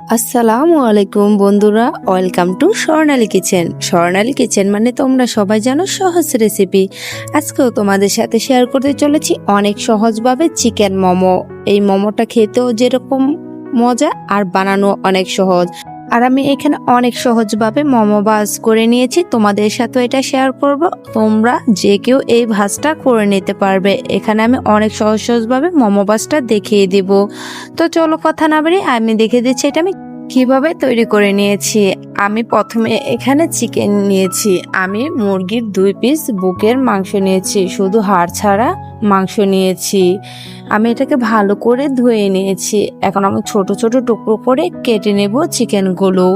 আসসালামু আলাইকুম বন্ধুরা, welcome to Swarnali kitchen. Swarnali kitchen মানে তোমরা সবাই জানো সহজ রেসিপি। আজকেও তোমাদের সাথে শেয়ার করতে চলেছি অনেক সহজভাবে চিকেন মোমো। এই মোমোটা খেতেও যেরকম মজা আর বানানো অনেক সহজ। আর আমি এখানে অনেক সহজভাবে মোমো ভাজ করে নিয়েছি, তোমাদের সাথে এটা শেয়ার করব। তোমরা যে কেউ এই ভাজটা করে নিতে পারবে। এখানে আমি অনেক সহজভাবে মোমো ভাজটা দেখিয়ে দিব। তো চলো কথা না বাড়িয়ে আমি দেখে দিচ্ছি এটা আমি কিভাবে তৈরি করে নিয়েছি। আমি প্রথমে এখানে চিকেন নিয়েছি। আমি মুরগির 2 পিস বুকের মাংস নিয়েছি, শুধু হাড় ছাড়া মাংস নিয়েছি। আমি এটাকে ভালো করে ধুয়ে নিয়েছি। এখন আমি ছোট ছোট টুকরো করে কেটে নেব চিকেনগুলো।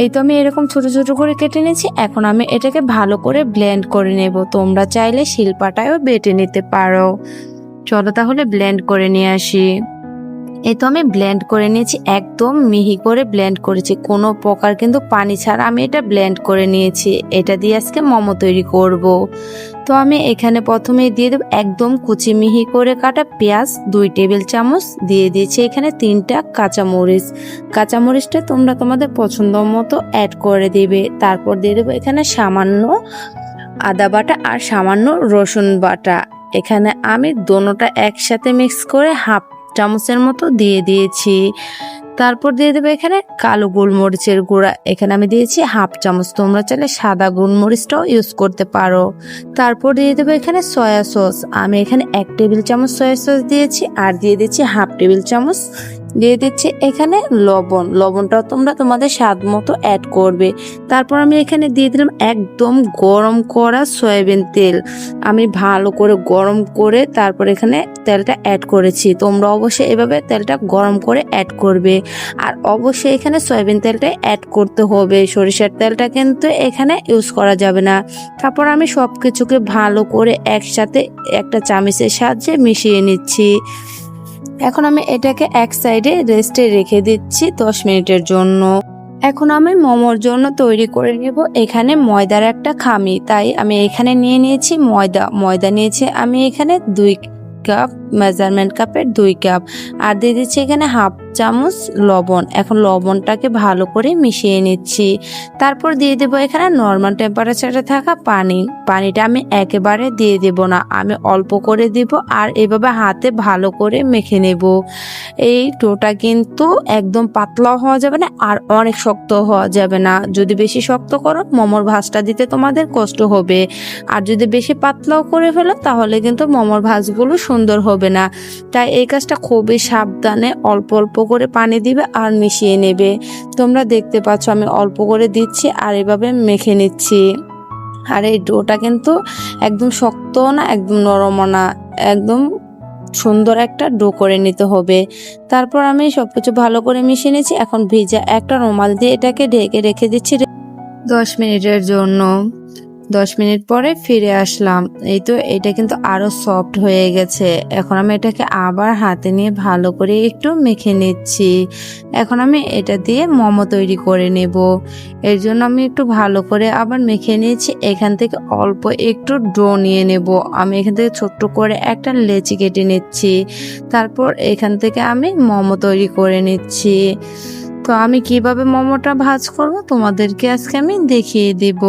এই তো আমি এরকম ছোট ছোট করে কেটে নিয়েছি। এখন আমি এটাকে ভালো করে ব্লেন্ড করে নেব। তোমরা চাইলে শিলপাটায়ও বেটে নিতে পারো। চলো তাহলে ব্লেন্ড করে নিয়ে আসি। এই তো আমি ব্লেন্ড করে নিয়েছি, একদম মিহি করে ব্লেন্ড করেছি, কোনো প্রকার কিন্তু পানি ছাড়া আমি এটা ব্লেন্ড করে নিয়েছি। এটা দিয়ে আজকে মোমো তৈরি করব। তো আমি এখানে প্রথমে দিয়ে দেব একদম কুচি মিহি করে কাটা পেঁয়াজ 2 টেবিল চামচ, দিয়ে দিয়েছি এখানে 3টা কাঁচামরিচ। কাঁচামরিচটা তোমরা তোমাদের পছন্দ মতো অ্যাড করে দিবে। তারপর দিয়ে দেবো এখানে সামান্য আদা বাটা আর সামান্য রসুন বাটা। এখানে আমি দোনোটা একসাথে মিক্স করে হাফ চামচের মতো দিয়ে দিয়েছি। তারপর দিয়ে দেবো এখানে কালো গোলমরিচের গুঁড়া। এখানে আমি দিয়েছি হাফ চামচ, তোমরা চাইলে সাদা গোলমরিচটাও ইউজ করতে পারো। তারপর দিয়ে দেবো এখানে সয়া সস। আমি এখানে 1 টেবিল চামচ সয়া সস দিয়েছি, আর দিয়ে দিচ্ছি হাফ টেবিল চামচ দিয়ে দিচ্ছি এখানে লবণটাও তোমরা তোমাদের স্বাদ মতো অ্যাড করবে। তারপর আমি এখানে দিয়ে দিলাম একদম গরম করা সয়াবিন তেল। আমি ভালো করে গরম করে তারপর এখানে তেলটা অ্যাড করেছি। তোমরা অবশ্যই এভাবে তেলটা গরম করে অ্যাড করবে। আর অবশ্যই এখানে সয়াবিন তেলটা অ্যাড করতে হবে, সরিষার তেলটা কিন্তু এখানে ইউজ করা যাবে না। তারপর আমি সব কিছুকে ভালো করে একসাথে একটা চামচের সাহায্যে মিশিয়ে নিচ্ছি। এখন আমি এটাকে এক সাইডে রেস্টে রেখে দিচ্ছি 10 মিনিটের জন্য। এখন আমি মোমোর জন্য তৈরি করে নেব এখানে ময়দার একটা খামি। তাই আমি এখানে নিয়ে নিয়েছি ময়দা নিয়েছি আমি এখানে 2 কাপ, মেজারমেন্ট কাপের 2 কাপ, আর দিয়ে দিচ্ছি এখানে হাফ চামচ লবণ। এখন লবণটাকে ভালো করে মিশিয়ে নিচ্ছি। তারপর দিয়ে দেবো এখানে নর্মাল টেম্পারেচারে থাকা পানিটা আমি একেবারে দিয়ে দেব না, আমি অল্প করে দিব। আর এভাবে হাতে ভালো করে মেখে নেব। এই ডোটা কিন্তু একদম পাতলাও হওয়া যাবে না, আর অনেক শক্ত হওয়া যাবে না। যদি বেশি শক্ত করো মোমোর ভাঁজটা দিতে তোমাদের কষ্ট হবে, আর যদি বেশি পাতলাও করে ফেলো তাহলে কিন্তু মোমোর ভাঁজগুলো সুন্দর হবে না। তাই এই কাজটা খুবই সাবধানে অল্প অল্প করে পানি দিবে আর মিশিয়ে নেবে। তোমরা দেখতে পাচ্ছ আমি অল্প করে দিচ্ছি আর এভাবে মেখে নিচ্ছি। আর এই ডোটা কিন্তু একদম শক্তও না একদম নরমও না, একদম সুন্দর একটা ডো করে নিতে হবে। তারপর আমি সবকিছু ভালো করে মিশিয়ে নিয়েছি। এখন ভিজা একটা রুমাল দিয়ে এটাকে ঢেকে রেখে দিচ্ছি 10 মিনিটের জন্য। 10 মিনিট পরে ফিরে আসলাম। এই তো এটা কিন্তু আরো সফট হয়ে গেছে। এখন আমি এটাকে আবার হাতে নিয়ে ভালো করে একটু মেখে নিচ্ছি। এখন আমি এটা দিয়ে মোমো তৈরি করে নেব। এর জন্য আমি একটু ভালো করে আবার মেখে নিয়েছি। এখান থেকে অল্প একটু ডো নিয়ে নেব। আমি এখান থেকে ছোট্ট করে একটা লেচি কেটে নিচ্ছি। তারপর এখান থেকে আমি মোমো তৈরি করে নিচ্ছি। তো আমি কিভাবে মোমোটা ভাজ করব তোমাদেরকে আজকে আমি দেখিয়ে দিব।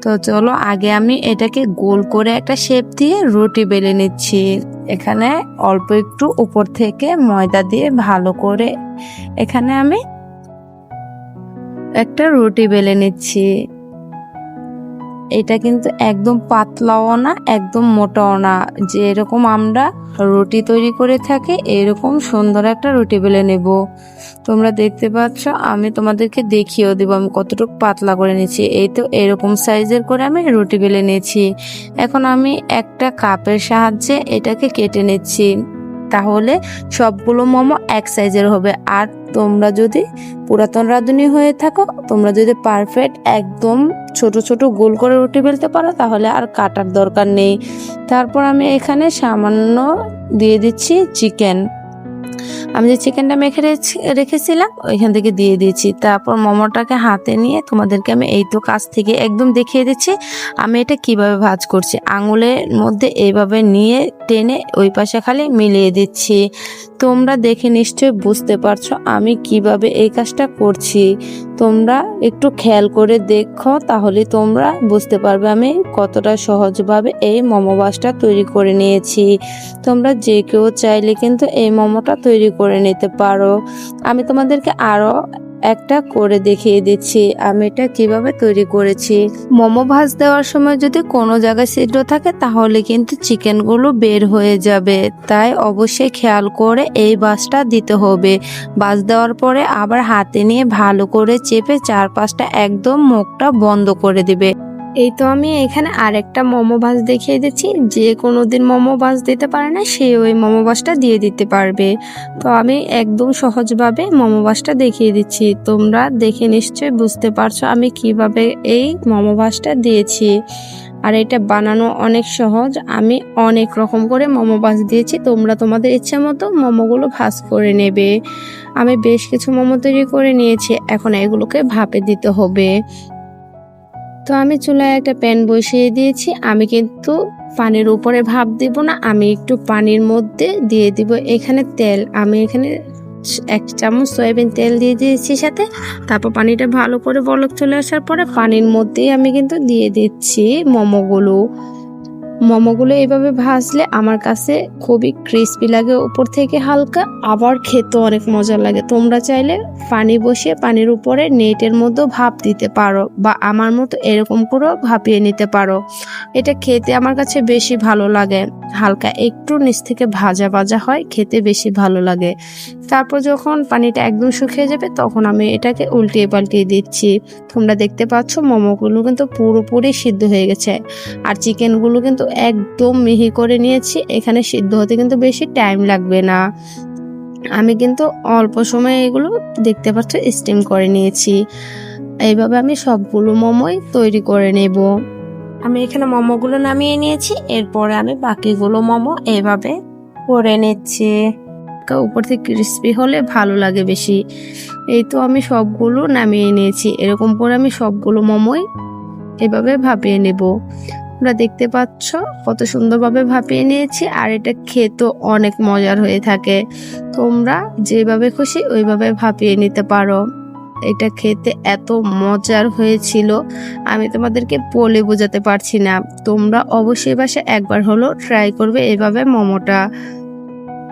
তো চলো আগে আমি এটাকে গোল করে একটা শেপ দিয়ে রুটি বেলে নিচ্ছি। এখানে অল্প একটু উপর থেকে ময়দা দিয়ে ভালো করে এখানে আমি একটা রুটি বেলে নিচ্ছি। এটা কিন্তু একদম পাতলাও না একদম মোটাও না, যে এরকম আমরা রুটি তৈরি করে থাকি এরকম সুন্দর একটা রুটি বেলে নেব। তোমরা দেখতে পাচ্ছ আমি তোমাদেরকে দেখিয়েও দেবো আমি কতটুকু পাতলা করে নিয়েছি। এই তো এরকম সাইজের করে আমি রুটি বেলে নিয়েছি। এখন আমি একটা কাপের সাহায্যে এটাকে কেটে নিচ্ছি, তাহলে সবগুলো মোমো এক সাইজের হবে। আর তোমরা যদি পুরাতন রাঁধুনি হয়ে থাকো, তোমরা যদি পারফেক্ট একদম ছোট ছোট গোল করে রুটি বেলতে পারো তাহলে আর কাটার দরকার নেই। তারপর আমি এখানে সামান্য দিয়ে দিচ্ছি চিকেন। আমি যে চিকেনটা মেখে রেখেছিলাম ওইখান থেকে দিয়ে দিয়েছি। তারপর মোমোটাকে হাতে নিয়ে তোমাদেরকে আমি এই তো কাছ থেকে একদম দেখিয়ে দিচ্ছি আমি এটা কিভাবে ভাজ করছি। আঙুলের মধ্যে এইভাবে নিয়ে টেনে ওই পাশে খালি মিলিয়ে দিচ্ছি। তোমরা দেখে নিশ্চয়ই বুঝতে পারছো আমি কিভাবে এই কাজটা করছি। তোমরা একটু খেয়াল করে দেখো, তাহলে তোমরা বুঝতে পারবে আমি কতটা সহজভাবে এই মোমো ভাজটা তৈরি করে নিয়েছি। তোমরা যে কেউ চাইলে কিন্তু এই মোমোটা তৈরি করে নিতে পারো। আমি তোমাদেরকে আরো একটা করে দেখিয়ে দিচ্ছি আমি এটা কিভাবে তৈরি করেছি। মোমো ভাজ দেওয়ার সময় যদি কোনো জায়গায় ছিদ্র থাকে তাহলে কিন্তু চিকেনগুলো বের হয়ে যাবে, তাই অবশ্যই খেয়াল করে এই ভাজটা দিতে হবে। ভাজ দেওয়ার পরে আবার হাতে নিয়ে ভালো করে চেপে চারপাশটা একদম মুখটা বন্ধ করে দিবে। এই তো আমি এখানে আরেকটা মোমো ভাজ দেখিয়ে দিচ্ছি। যে কোনো দিন মোমো ভাজ দিতে পারে না সে ওই মোমো ভাজটা দিয়ে দিতে পারবে। তো আমি একদম সহজভাবে মোমো ভাজটা দেখিয়ে দিচ্ছি। তোমরা দেখে নিশ্চয়ই বুঝতে পারছো আমি কিভাবে এই মোমো ভাজটা দিয়েছি। আর এটা বানানো অনেক সহজ। আমি অনেক রকম করে মোমো ভাজ দিয়েছি। তোমরা তোমাদের ইচ্ছা মতো মোমোগুলো ভাজ করে নেবে। আমি বেশ কিছু মোমো তৈরি করে নিয়েছি, এখন এগুলোকে ভাপে দিতে হবে। তো আমি চুলায় একটা প্যান বসিয়ে দিয়েছি। আমি কিন্তু পানির উপরে ভাপ দিব না, আমি একটু পানির মধ্যে দিয়ে দিব এখানে তেল। আমি এখানে 1 চামচ সয়াবিন তেল দিয়ে দিয়েছি সাথে। তারপর পানিটা ভালো করে বলক চলে আসার পরে পানির মধ্যেই আমি কিন্তু দিয়ে দিচ্ছি মোমোগুলো এইভাবে ভাজলে আমার কাছে খুবই ক্রিস্পি লাগে উপর থেকে হালকা, আবার খেতে অনেক মজা লাগে। তোমরা চাইলে পানি বসিয়ে পানির উপরে নেটের মধ্যে ভাপ দিতে পারো বা আমার মতো এরকম করেও ভাপিয়ে নিতে পারো। এটা খেতে আমার কাছে বেশি ভালো লাগে, হালকা একটু নিচ থেকে ভাজা ভাজা হয়, খেতে বেশি ভালো লাগে। তারপর যখন পানিটা একদম শুকিয়ে যাবে তখন আমি এটাকে উল্টিয়ে পাল্টিয়ে দিচ্ছি। তোমরা দেখতে পাচ্ছ মোমোগুলো কিন্তু পুরোপুরি সিদ্ধ হয়ে গেছে, আর চিকেনগুলো কিন্তু একদম মিহি করে নিয়েছি। এখানে সিদ্ধ হতে কিন্তু বেশি টাইম লাগবে না। আমি কিন্তু অল্প সময়ে এগুলো দেখতে পাচ্ছ স্টিম করে নিয়েছি। এইভাবে আমি সবগুলো মোমোই তৈরি করে নেব। আমি এখানে মোমোগুলো নামিয়ে নিয়েছি, এরপরে আমি বাকিগুলো মোমো এভাবে করে নিচ্ছি। উপর থেকে ক্রিস্পি হলে ভালো লাগে বেশি। এই তো আমি সবগুলো নামিয়ে নিয়েছি। এরকম করে আমি সবগুলো মোমোই এভাবে ভাপিয়ে নেব। তোমরা দেখতে পাচ্ছ কত সুন্দরভাবে ভাপিয়ে নিয়েছি, আর এটা খেতেও অনেক মজার হয়ে থাকে। তোমরা যেভাবে খুশি ওইভাবে ভাপিয়ে নিতে পারো। এটা খেতে এত মজার হয়েছিল আমি তোমাদেরকে বলে বোঝাতে পারছি না। তোমরা অবশ্যই বাসায় একবার হলো ট্রাই করবে এভাবে মোমোটা।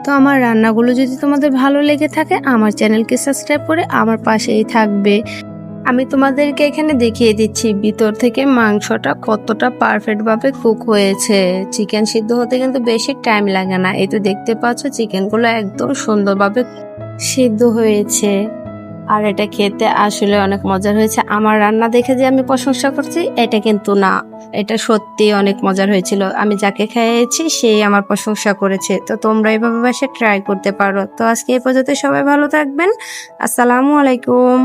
তো আমার রান্নাগুলো যদি তোমাদের ভালো লেগে থাকে আমার চ্যানেলকে সাবস্ক্রাইব করে আমার পাশেই থাকবে। আমি তোমাদেরকে এখানে দেখিয়ে দিচ্ছি ভিতর থেকে মাংসটা কতটা পারফেক্ট ভাবে কুক হয়েছে। চিকেন সিদ্ধ হতে কিন্তু বেশি টাইম লাগে না। এই তো দেখতে পাচ্ছ চিকেনগুলো একদম সুন্দরভাবে সিদ্ধ হয়েছে, আর এটা খেতে আসলে অনেক মজার হয়েছে। আমার রান্না দেখে যে আমি প্রশংসা করছি এটা কিন্তু না, এটা সত্যি অনেক মজার হয়েছিল। আমি যাকে খাইয়েছি সেই আমার প্রশংসা করেছে। তো তোমরা এইভাবে বাসায় ট্রাই করতে পারো। তো আজকে এই পর্যন্ত সবাই ভালো থাকবেন। আসসালামু আলাইকুম।